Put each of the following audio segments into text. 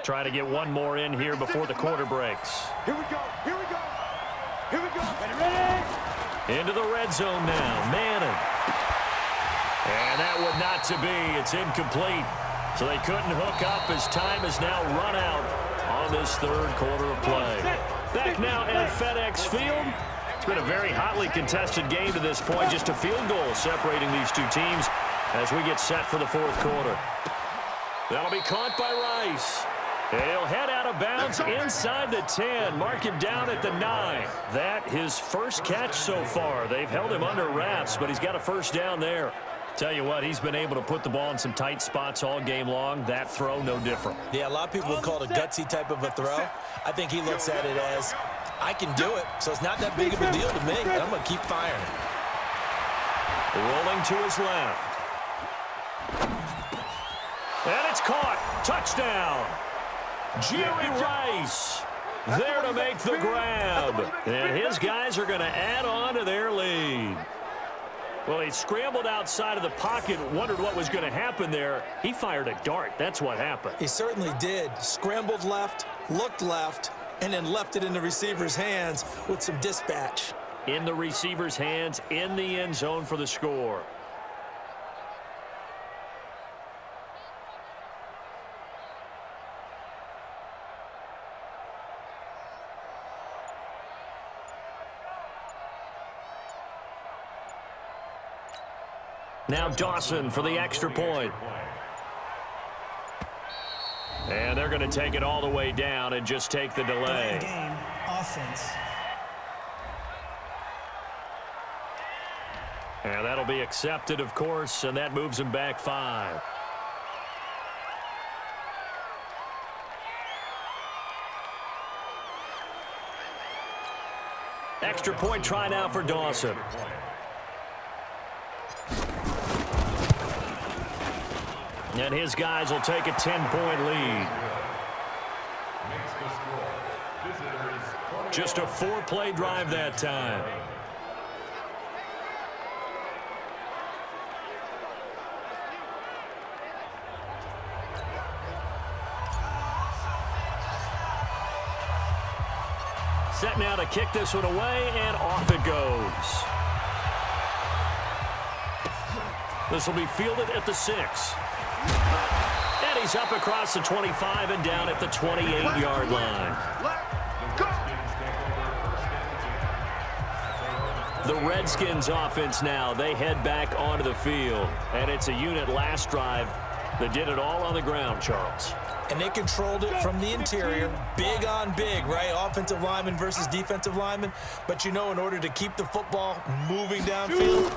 Try to get one more in here before the quarter breaks. Here we go. Here we go. Here we go. Ready. Into the red zone now. Madden. And that would not to be. It's incomplete. So they couldn't hook up as time is now run out on this third quarter of play. Back now at FedEx Field. It's been a very hotly contested game to this point. Just a field goal separating these two teams as we get set for the fourth quarter. That'll be caught by Rice. He'll head out of bounds inside the 10. Mark him down at the 9. That his first catch so far. They've held him under wraps, but he's got a first down there. Tell you what, he's been able to put the ball in some tight spots all game long. That throw, no different. Yeah, a lot of people would call it a gutsy type of a throw. I think he looks at it as, I can do it, so it's not that big of a deal to me. I'm going to keep firing. Rolling to his left. And it's caught. Touchdown. Jerry Rice there to make the grab. And his guys are going to add on to their lead. Well, he scrambled outside of the pocket, wondered what was going to happen there. He fired a dart. That's what happened. He certainly did. Scrambled left, looked left, and then left it in the receiver's hands with some dispatch. In the receiver's hands, in the end zone for the score. Now Dawson for the extra point. And they're going to take it all the way down and just take the delay. Game, offense. And that'll be accepted, of course, and that moves him back 5. Extra point try now for Dawson. And his guys will take a 10-point lead. Just a 4-play drive that time. Set now to kick this one away, and off it goes. This will be fielded at the 6. And he's up across the 25 and down at the 28-yard line. The Redskins offense now, they head back onto the field. And it's a unit last drive that did it all on the ground, Charles. And they controlled it from the interior, big on big, right? Offensive lineman versus defensive lineman. But you know, in order to keep the football moving downfield,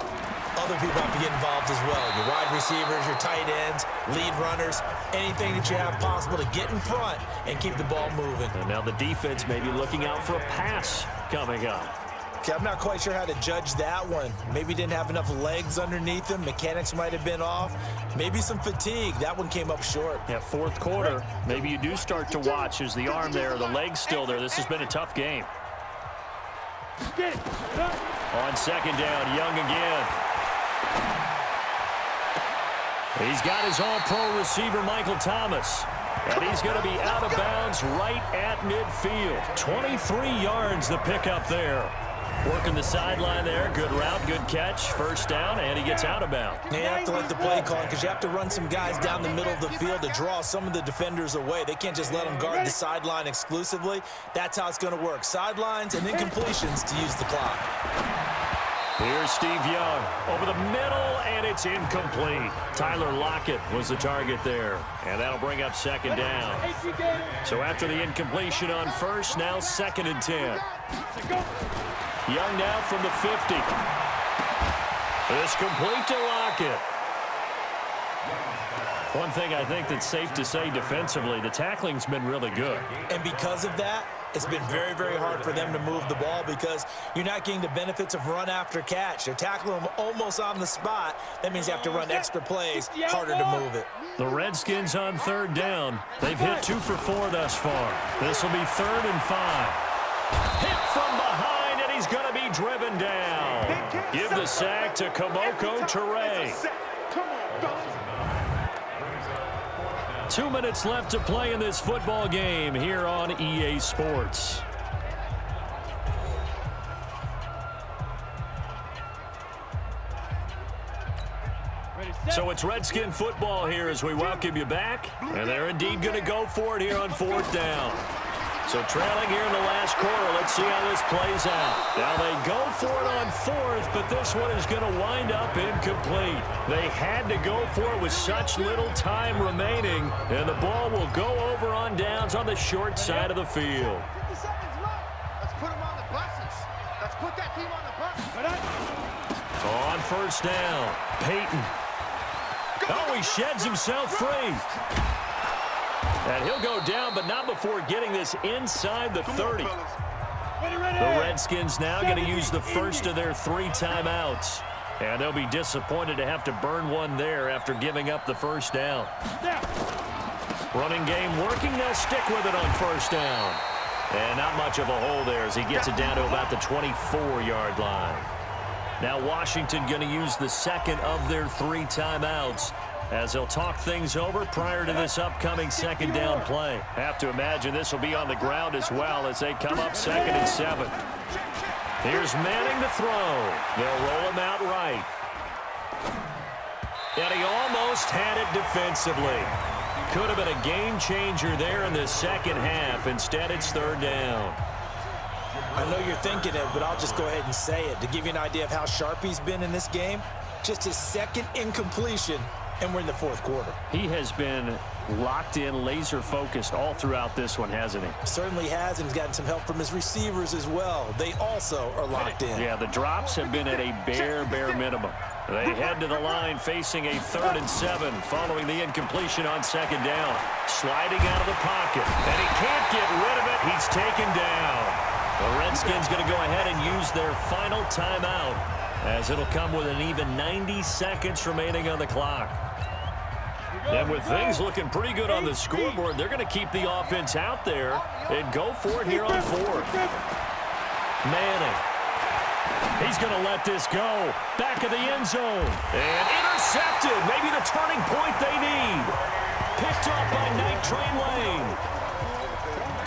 other people have to get involved as well. Your wide receivers, your tight ends, lead runners, anything that you have possible to get in front and keep the ball moving. And now the defense may be looking out for a pass coming up. Okay, I'm not quite sure how to judge that one. Maybe didn't have enough legs underneath him. Mechanics might have been off. Maybe some fatigue. That one came up short. Yeah, fourth quarter. Maybe you do start to watch as the arm there, the leg's still there. This has been a tough game. On second down, Young again. He's got his all-pro receiver, Michael Thomas. And he's going to be out of bounds right at midfield. 23 yards the pickup there. Working the sideline there. Good route, good catch. First down, and he gets out of bounds. You have to like the play calling because you have to run some guys down the middle of the field to draw some of the defenders away. They can't just let them guard the sideline exclusively. That's how it's going to work. Sidelines and incompletions to use the clock. Here's Steve Young over the middle, and it's incomplete. Tyler Lockett was the target there, and that'll bring up second down. So after the incompletion on first, now second and 10. Young now from the 50. It's complete to Lockett. One thing I think that's safe to say defensively, the tackling's been really good. And because of that, it's been very, very hard for them to move the ball because you're not getting the benefits of run after catch. They're tackling them almost on the spot. That means you have to run extra plays, harder to move it. The Redskins on third down. They've hit 2 for 4 thus far. This will be 3rd and 5. Hit from behind, and he's going to be driven down. Give the sack to Kamoko Toure. 2 minutes left to play in this football game here on EA Sports. So it's Redskin football here as we welcome you back. And they're indeed going to go for it here on 4th down. So trailing here in the last quarter, let's see how this plays out. Now they go for it on 4th, but this one is going to wind up incomplete. They had to go for it with such little time remaining, and the ball will go over on downs on the short side of the field. 50 seconds left. Let's put them on the buses. Let's put that team on the bus. On 1st down, Peyton. Oh, he sheds himself free. And he'll go down, but not before getting this inside the 30. The Redskins now going to use the first of their 3 timeouts. And they'll be disappointed to have to burn one there after giving up the 1st down. Running game working. They'll stick with it on 1st down. And not much of a hole there as he gets it down to about the 24-yard line. Now Washington going to use the second of their 3 timeouts as they'll talk things over prior to this upcoming 2nd down play. Have to imagine this will be on the ground as well as they come up 2nd and 7. Here's Manning to throw. They'll roll him out right. And he almost had it defensively. Could have been a game changer there in the 2nd half. Instead, it's 3rd down. I know you're thinking it, but I'll just go ahead and say it. To give you an idea of how sharp he's been in this game, just his 2nd incompletion, and we're in the 4th quarter. He has been locked in, laser-focused all throughout this one, hasn't he? Certainly has, and he's gotten some help from his receivers as well. They also are locked in. Yeah, the drops have been at a bare minimum. They head to the line facing a 3rd and 7 following the incompletion on 2nd down. Sliding out of the pocket, and he can't get rid of it. He's taken down. The Redskins going to go ahead and use their final timeout as it'll come with an even 90 seconds remaining on the clock. And with things looking pretty good on the scoreboard, they're going to keep the offense out there and go for it here on 4th. Manning. He's going to let this go. Back of the end zone. And intercepted. Maybe the turning point they need. Picked up by Night Train Lane.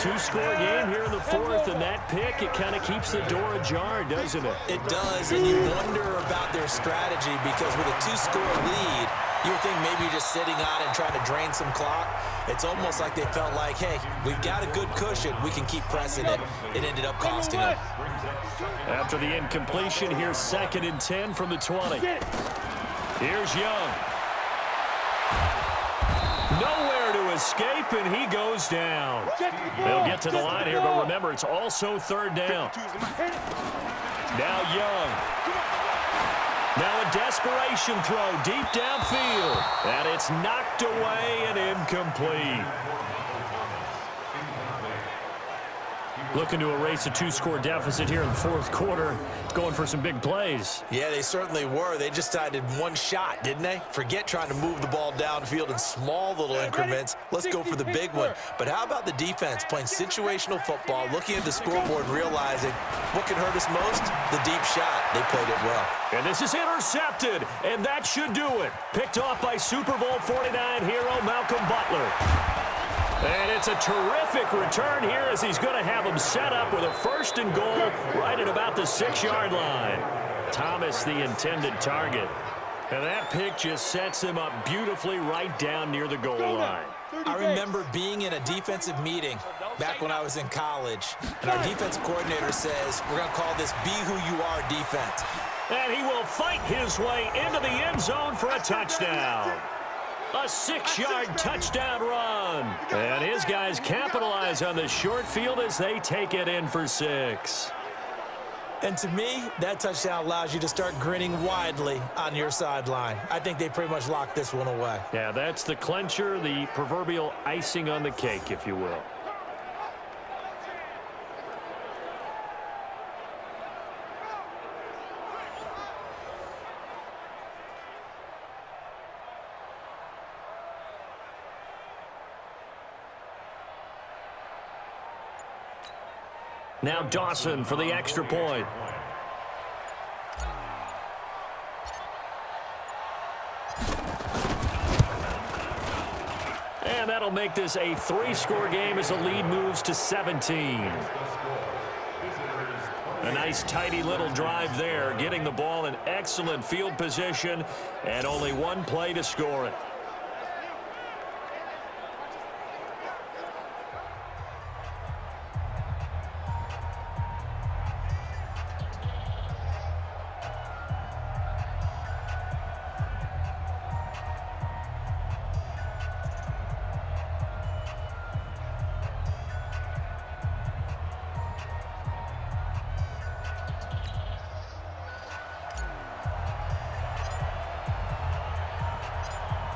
2-score game here in the 4th, and that pick, it kind of keeps the door ajar, doesn't it? It does, and you wonder about their strategy because with a 2-score lead, you would think maybe you're just sitting on it and trying to drain some clock. It's almost like they felt like, hey, we've got a good cushion. We can keep pressing it. It ended up costing them. After the incompletion, here's 2nd and 10 from the 20. Here's Young. Nowhere to escape, and he goes down. They'll get to the line here, but remember, it's also 3rd down. Now Young. Now a desperation throw deep downfield. And it's knocked away and incomplete. Looking to erase a 2-score deficit here in the 4th quarter. Going for some big plays. Yeah, they certainly were. They just decided one shot, didn't they? Forget trying to move the ball downfield in small little increments. Let's go for the big one. But how about the defense playing situational football, looking at the scoreboard, realizing what can hurt us most? The deep shot. They played it well. And this is intercepted, and that should do it. Picked off by Super Bowl 49 hero Malcolm Butler. And it's a terrific return here as he's going to have him set up with a 1st and goal right at about the 6-yard line. Thomas, the intended target. And that pick just sets him up beautifully right down near the goal line. I remember being in a defensive meeting back when I was in college, and our defensive coordinator says, we're going to call this Be Who You Are defense. And he will fight his way into the end zone for a touchdown. A 6-yard touchdown run. And his guys capitalize on the short field as they take it in for 6. And to me, that touchdown allows you to start grinning widely on your sideline. I think they pretty much locked this one away. Yeah, that's the clincher, the proverbial icing on the cake, if you will. Now Dawson for the extra point. And that'll make this a 3-score game as the lead moves to 17. A nice, tidy little drive there, getting the ball in excellent field position, and only one play to score it.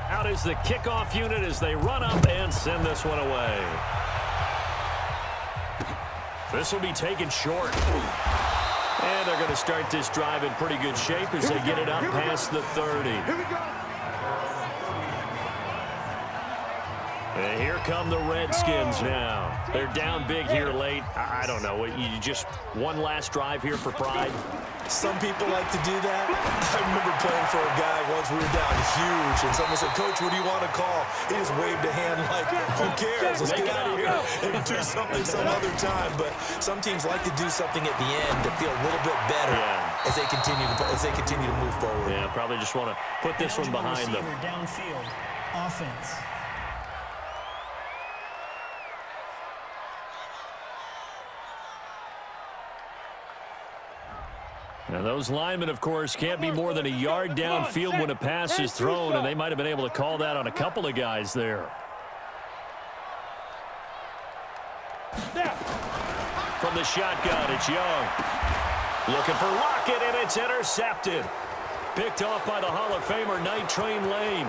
Out is the kickoff unit as they run up and send this one away. This will be taken short. And they're going to start this drive in pretty good shape as they get it up past the 30. Here we go. And here come the Redskins now. They're down big here late. I don't know. You just one last drive here for pride? Some people like to do that. I remember playing for a guy once. We were down huge, and someone said, "Coach, what do you want to call?" He just waved a hand like, "Who cares? Let's get out of here and do something some other time." But some teams like to do something at the end to feel a little bit better as they continue to move forward. Yeah, probably just want to put this one behind them. Downfield offense. And those linemen, of course, can't be more than a yard downfield when a pass is thrown, and they might have been able to call that on a couple of guys there. From the shotgun, it's Young. Looking for Lockett, and it's intercepted. Picked off by the Hall of Famer, Night Train Lane.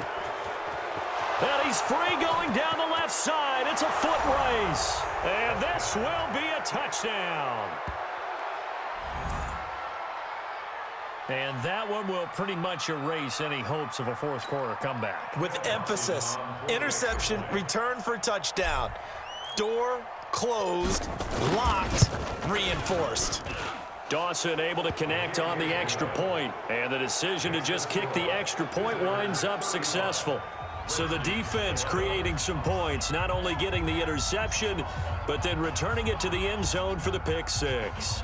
And he's free going down the left side. It's a foot race. And this will be a touchdown. And that one will pretty much erase any hopes of a fourth quarter comeback. With emphasis, interception, return for touchdown. Door closed, locked, reinforced. Dawson able to connect on the extra point, and the decision to just kick the extra point winds up successful. So the defense creating some points, not only getting the interception, but then returning it to the end zone for the pick six.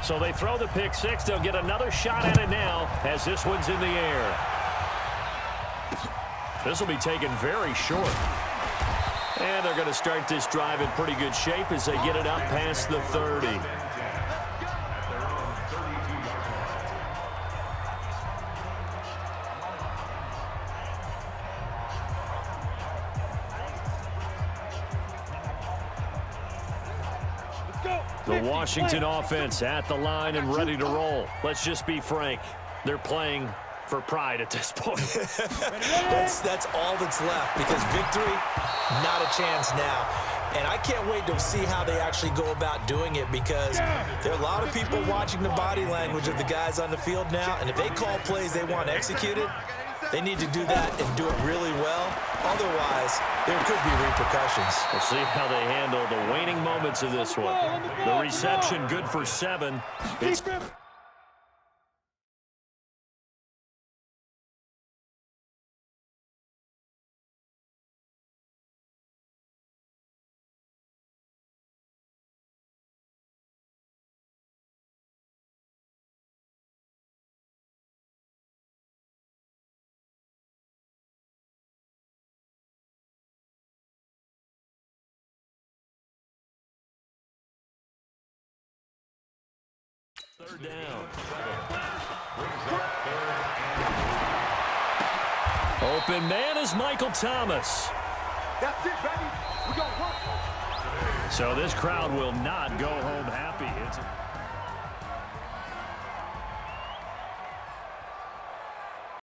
So they throw the pick six. They'll get another shot at it now as this one's in the air. This will be taken very short. And they're going to start this drive in pretty good shape as they get it up past the 30. The Washington offense at the line and ready to roll. Let's just be frank. They're playing for pride at this point. That's all that's left, because victory, not a chance now. And I can't wait to see how they actually go about doing it, because there are a lot of people watching the body language of the guys on the field now, and if they call plays they want executed, they need to do that and do it really well. Otherwise, there could be repercussions. We'll see how they handle the waning moments of this one. The reception good for 7. It's third down. Open man is Michael Thomas. That's it, baby. We got one. So this crowd will not go home happy. It's